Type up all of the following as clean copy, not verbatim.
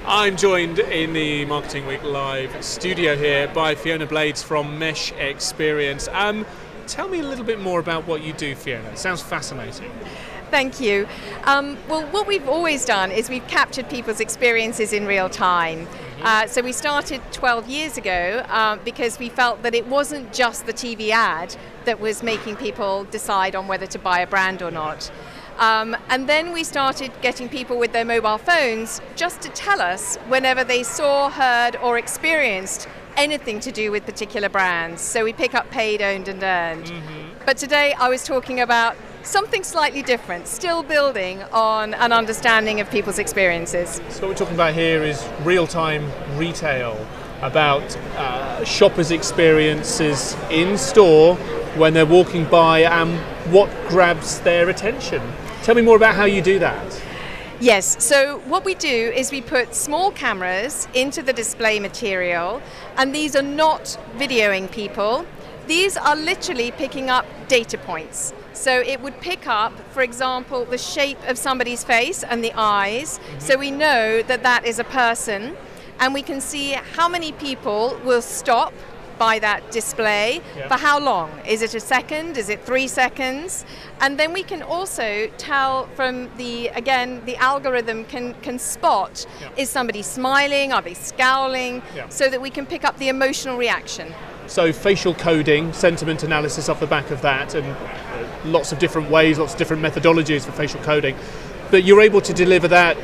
I'm joined in the Marketing Week Live studio here by Fiona Blades from Mesh Experience. Tell me a little bit more about what you do, Fiona. It sounds fascinating. Thank you. Well, what we've always done is we've captured people's experiences in real time. So we started 12 years ago because we felt that it wasn't just the TV ad that was making people decide on whether to buy a brand or not. And then we started getting people with their mobile phones just to tell us whenever they saw, heard, or experienced anything to do with particular brands. So we pick up paid, owned, and earned. But today I was talking about something slightly different, still building on an understanding of people's experiences. So what we're talking about here is real-time retail, about shoppers' experiences in store when they're walking by and what grabs their attention. Tell me more about how you do that. Yes, so what we do is we put small cameras into the display material, and these are not videoing people. These are literally picking up data points. So it would pick up, for example, the shape of somebody's face and the eyes. So we know that that is a person, and we can see how many people will stop by that display, for how long. Is it a second? Is it 3 seconds? And then we can also tell from the algorithm can spot, is somebody smiling? Are they scowling? So that we can pick up the emotional reaction. So facial coding, sentiment analysis off the back of that, and lots of different ways, lots of different methodologies for facial coding. But you're able to deliver that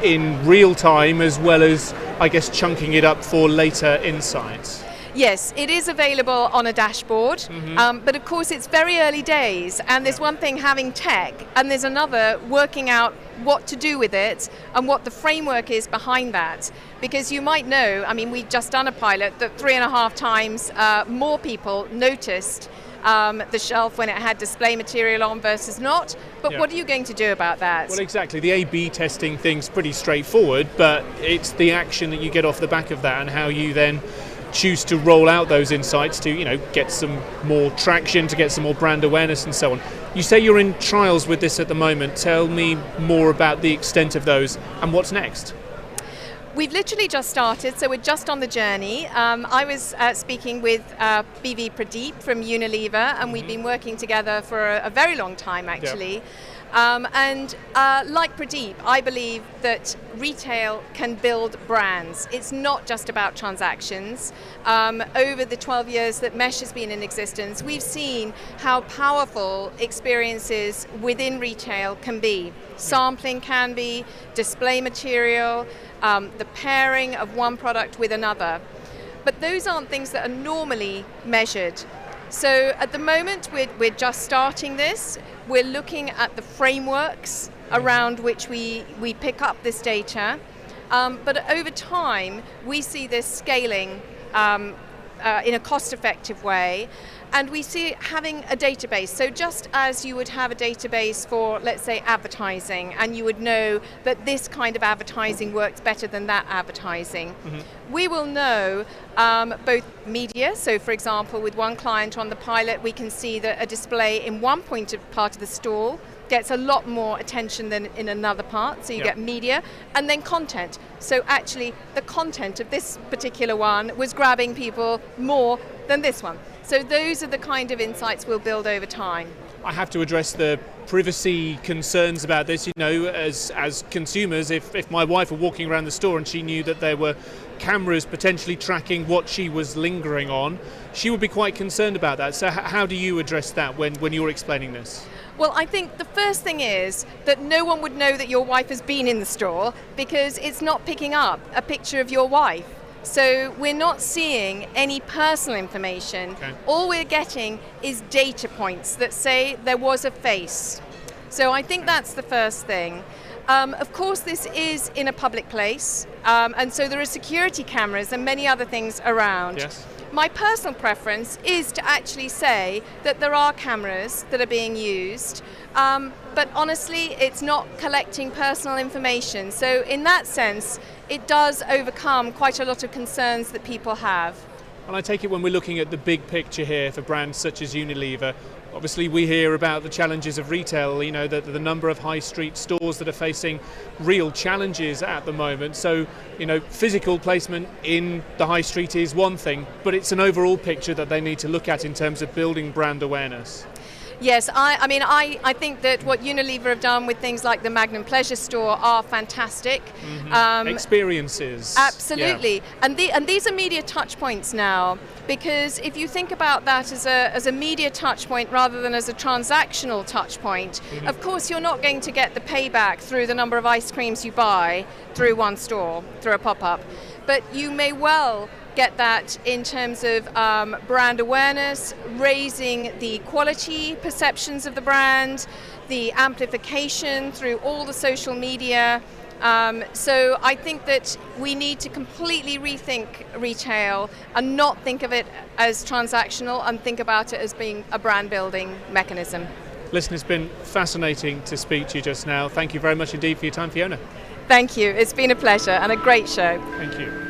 in real time as well as, I guess, chunking it up for later insights. Yes, it is available on a dashboard, but of course it's very early days, and there's one thing having tech, and there's another working out what to do with it and what the framework is behind that. Because you might know, I mean, we've just done a pilot that 3.5 times more people noticed the shelf when it had display material on versus not. But what are you going to do about that? Well, exactly. The A/B testing thing's pretty straightforward, but it's the action that you get off the back of that and how you then choose to roll out those insights to, get some more traction, to get some more brand awareness and so on. You say you're in trials with this at the moment. Tell me more about the extent of those and what's next. We've literally just started, so we're just on the journey. I was speaking with BV Pradeep from Unilever, and we've been working together for a very long time, actually. And like Pradeep, I believe that retail can build brands. It's not just about transactions. Over the 12 years that Mesh has been in existence, we've seen how powerful experiences within retail can be. Sampling can be, display material, the pairing of one product with another. But those aren't things that are normally measured. So at the moment, we're just starting this. We're looking at the frameworks around which we pick up this data. But over time, we see this scaling in a cost-effective way. And we see it having a database. So just as you would have a database for, let's say, advertising, and you would know that this kind of advertising works better than that advertising, we will know both media. So for example, with one client on the pilot, we can see that a display in one part of the store gets a lot more attention than in another part. So you get media, and then content. So actually, the content of this particular one was grabbing people more than this one. So those are the kind of insights we'll build over time. I have to address the privacy concerns about this. As consumers, if my wife were walking around the store and she knew that there were cameras potentially tracking what she was lingering on, she would be quite concerned about that. So how do you address that when you're explaining this? Well, I think the first thing is that no one would know that your wife has been in the store because it's not picking up a picture of your wife. So we're not seeing any personal information. All we're getting is data points that say there was a face. So I think that's the first thing. Of course, this is in a public place, and so there are security cameras and many other things around. Yes. My personal preference is to actually say that there are cameras that are being used, but honestly, it's not collecting personal information. So in that sense, it does overcome quite a lot of concerns that people have. And I take it when we're looking at the big picture here for brands such as Unilever, Obviously, we hear about the challenges of retail, you know, the number of high street stores that are facing real challenges at the moment. So, you know, physical placement in the high street is one thing, but it's an overall picture that they need to look at in terms of building brand awareness. Yes, I think that what Unilever have done with things like the Magnum Pleasure store are fantastic. Experiences. Absolutely. Yeah. And these are media touch points now, because if you think about that as a media touch point rather than as a transactional touch point, of course you're not going to get the payback through the number of ice creams you buy through one store, through a pop-up. But you may well get that in terms of brand awareness, raising the quality perceptions of the brand, the amplification through all the social media. So I think that we need to completely rethink retail and not think of it as transactional and think about it as being a brand building mechanism. Listen, it's been fascinating to speak to you just now. Thank you very much indeed for your time, Fiona. Thank you. It's been a pleasure and a great show. Thank you.